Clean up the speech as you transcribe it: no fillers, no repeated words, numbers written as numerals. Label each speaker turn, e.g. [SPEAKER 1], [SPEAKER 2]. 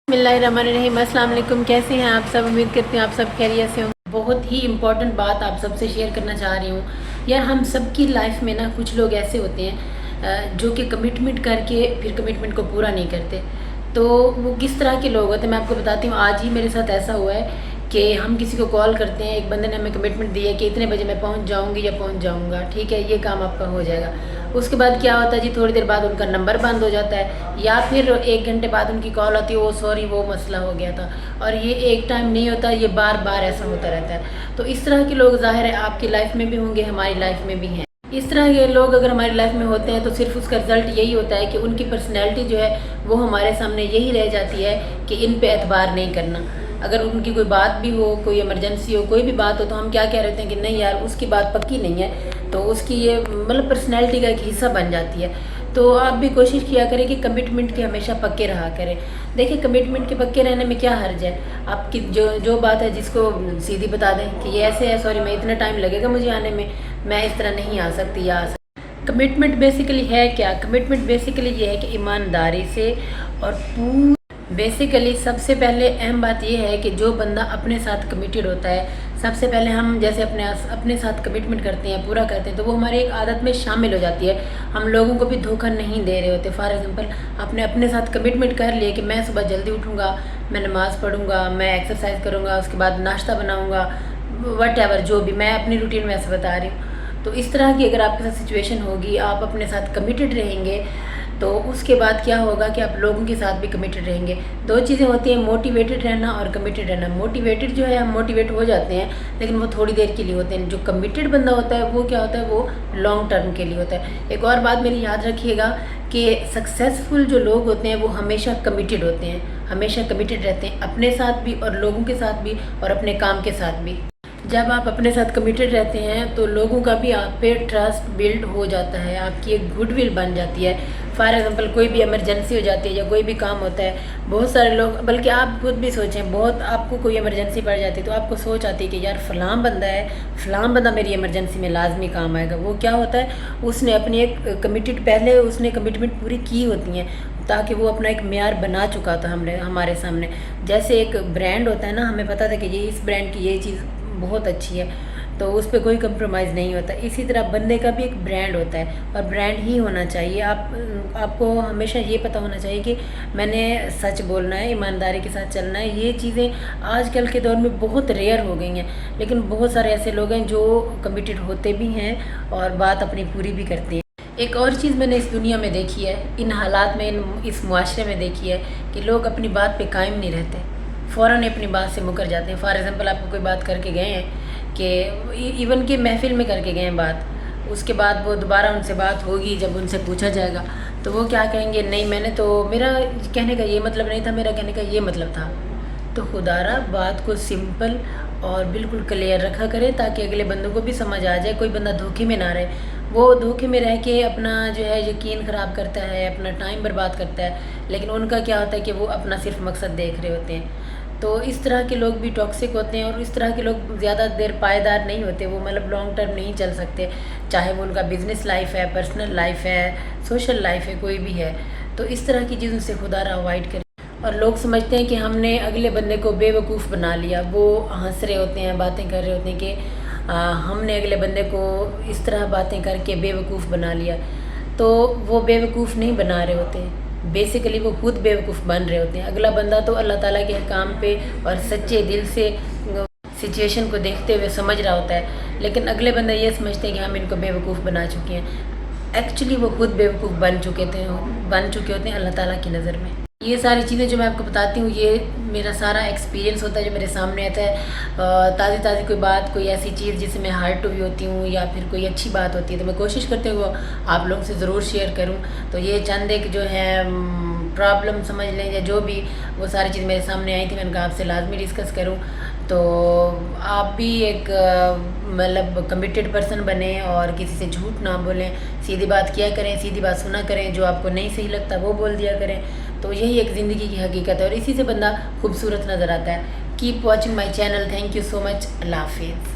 [SPEAKER 1] बिस्मिल्लाहिर्रहमानिर्रहीम। अस्सलाम वालेकुम। कैसे हैं आप सब? उम्मीद करती हूँ आप सब खैरियत से होंगे। बहुत ही इम्पॉर्टेंट बात आप सबसे शेयर करना चाह रही हूँ। यार हम सब की लाइफ में ना कुछ लोग ऐसे होते हैं जो कि कमिटमेंट करके फिर कमिटमेंट को पूरा नहीं करते। तो वो किस तरह के लोग होते हैं मैं आपको बताती हूँ। आज ही मेरे साथ ऐसा हुआ है कि हम किसी को कॉल करते हैं, एक बंदे ने हमें कमिटमेंट दी है कि इतने बजे मैं पहुँच जाऊँगी या पहुँच जाऊँगा, ठीक है, ये काम आपका हो जाएगा। उसके बाद क्या होता है जी, थोड़ी देर बाद उनका नंबर बंद हो जाता है या फिर 1 घंटे बाद उनकी कॉल आती है, वो सॉरी वो मसला हो गया था। और ये एक टाइम नहीं होता, ये बार बार ऐसा होता रहता है। तो इस तरह के लोग ज़ाहिर है आपकी लाइफ में भी होंगे, हमारी लाइफ में भी हैं। इस तरह के लोग अगर हमारी लाइफ में होते हैं तो सिर्फ उसका रिज़ल्ट यही होता है कि उनकी पर्सनैलिटी जो है वो हमारे सामने यही रह जाती है कि इन पे एतबार नहीं करना। अगर उनकी कोई बात भी हो, कोई इमरजेंसी हो, कोई भी बात हो, तो हम क्या कह रहे हैं कि नहीं यार उसकी बात पक्की नहीं है, तो उसकी ये मतलब पर्सनैलिटी का एक हिस्सा बन जाती है। तो आप भी कोशिश किया करें कि कमिटमेंट के हमेशा पक्के रहा करें। देखिए कमिटमेंट के पक्के रहने में क्या हर्ज है। आपकी जो बात है जिसको सीधी बता दें कि ये ऐसे है, सॉरी मैं इतना टाइम लगेगा मुझे आने में, मैं इस तरह नहीं आ सकती या आ सकती। कमिटमेंट बेसिकली है क्या? कमिटमेंट बेसिकली ये है कि ईमानदारी से और बेसिकली सबसे पहले अहम बात यह है कि जो बंदा अपने साथ कमिटेड होता है, सबसे पहले हम जैसे अपने साथ कमिटमेंट करते हैं, पूरा करते हैं, तो वो हमारी एक आदत में शामिल हो जाती है। हम लोगों को भी धोखा नहीं दे रहे होते। फॉर एग्जांपल आपने अपने साथ कमिटमेंट कर लिया कि मैं सुबह जल्दी उठूँगा, मैं नमाज़ पढ़ूँगा, मैं एक्सरसाइज करूँगा, उसके बाद नाश्ता बनाऊँगा, वट एवर जो भी मैं अपनी रूटीन में ऐसे बता रही हूँ। तो इस तरह की अगर आपके साथ सिचुएशन होगी, आप अपने साथ कमिटेड रहेंगे, तो उसके बाद क्या होगा कि आप लोगों के साथ भी कमिटेड रहेंगे। दो चीज़ें होती हैं, मोटिवेटेड रहना और कमिटेड रहना। मोटिवेटेड जो है हम मोटिवेट हो जाते हैं लेकिन वो थोड़ी देर के लिए होते हैं। जो कमिटेड बंदा होता है वो क्या होता है, वो लॉन्ग टर्म के लिए होता है। एक और बात मेरी याद रखिएगा कि सक्सेसफुल जो लोग होते हैं वो हमेशा कमिटेड होते हैं, हमेशा कमिटेड रहते हैं, अपने साथ भी और लोगों के साथ भी और अपने काम के साथ भी। जब आप अपने साथ कमिटेड रहते हैं तो लोगों का भी आप पे ट्रस्ट बिल्ड हो जाता है, आपकी एक गुडविल बन जाती है। फॉर एग्जांपल कोई भी इमरजेंसी हो जाती है या कोई भी काम होता है, बहुत सारे लोग, बल्कि आप खुद भी सोचें, बहुत आपको कोई इमरजेंसी पड़ जाती है तो आपको सोच आती है कि यार फ़लाँ बंदा है, फ़लाँ बंदा मेरी इमरजेंसी में लाजमी काम आएगा। वो क्या होता है, उसने अपनी एक कमिटेड पहले उसने कमिटमेंट पूरी की होती हैं ताकि वो अपना एक मेयार बना चुका था हमारे सामने। जैसे एक ब्रांड होता है ना, हमें पता था कि ये इस ब्रांड की ये चीज़ बहुत अच्छी है तो उस पर कोई कंप्रोमाइज़ नहीं होता। इसी तरह बंदे का भी एक ब्रांड होता है और ब्रांड ही होना चाहिए। आपको हमेशा ये पता होना चाहिए कि मैंने सच बोलना है, ईमानदारी के साथ चलना है। ये चीज़ें आजकल के दौर में बहुत रेयर हो गई हैं, लेकिन बहुत सारे ऐसे लोग हैं जो कमिटेड होते भी हैं और बात अपनी पूरी भी करते हैं। एक और चीज़ मैंने इस दुनिया में देखी है, इन हालात में, इस मुआशरे में देखी है कि लोग अपनी बात पे कायम नहीं रहते, फ़ौरन अपनी बात से मुकर जाते हैं। फॉर एग्ज़ाम्पल आपको कोई बात करके गए हैं कि इवन कि महफ़िल में करके गए हैं बात, उसके बाद वो दोबारा उनसे बात होगी, जब उनसे पूछा जाएगा तो वो क्या कहेंगे, नहीं मैंने तो, मेरा कहने का ये मतलब नहीं था, मेरा कहने का ये मतलब था। तो खुदारा बात को सिंपल और बिल्कुल क्लियर रखा करें ताकि अगले बंदों को भी समझ आ जाए, कोई बंदा धोखे में ना रहे। वो धोखे में रह के अपना जो है यकीन ख़राब करता है, अपना टाइम बर्बाद करता है, लेकिन उनका क्या होता है कि वो अपना सिर्फ मकसद देख रहे होते हैं। तो इस तरह के लोग भी टॉक्सिक होते हैं और इस तरह के लोग ज़्यादा देर पायदार नहीं होते, वो मतलब लॉन्ग टर्म नहीं चल सकते, चाहे वो उनका बिज़नेस लाइफ है, पर्सनल लाइफ है, सोशल लाइफ है, कोई भी है। तो इस तरह की चीज़ों से खुदारा अवॉइड करें। और लोग समझते हैं कि हमने अगले बंदे को बेवकूफ़ बना लिया, वो हंस रहे होते हैं, बातें कर रहे होते हैं कि हमने अगले बंदे को इस तरह बातें करके बेवकूफ़ बना लिया। तो वो बेवकूफ़ नहीं बना रहे होते, बेसिकली वो खुद बेवकूफ़ बन रहे होते हैं। अगला बंदा तो अल्लाह ताला के काम पे और सच्चे दिल से सिचुएशन को देखते हुए समझ रहा होता है, लेकिन अगले बंदा ये समझते हैं कि हम इनको बेवकूफ़ बना चुके हैं। एक्चुअली वो खुद बेवकूफ़ बन चुके होते हैं अल्लाह ताला की नज़र में। ये सारी चीज़ें जो मैं आपको बताती हूँ, ये मेरा सारा एक्सपीरियंस होता है जो मेरे सामने आता है। ताज़ी कोई बात, कोई ऐसी चीज़ जिससे मैं हर्ट हुई होती हूँ या फिर कोई अच्छी बात होती है तो मैं कोशिश करती हूँ वो आप लोगों से ज़रूर शेयर करूँ। तो ये चंद एक जो है प्रॉब्लम समझ लें या जो भी, वो सारी चीज़ मेरे सामने आई थी, मैंने कहा आपसे लाजमी डिस्कस करूँ। तो आप भी एक मतलब कमिटेड पर्सन बने और किसी से झूठ ना बोलें, सीधी बात किया करें, सीधी बात सुना करें, जो आपको नहीं सही लगता वो बोल दिया करें। तो यही एक ज़िंदगी की हकीकत है और इसी से बंदा खूबसूरत नज़र आता है। Keep watching my channel. Thank you so much. अल्लाह हाफिज़।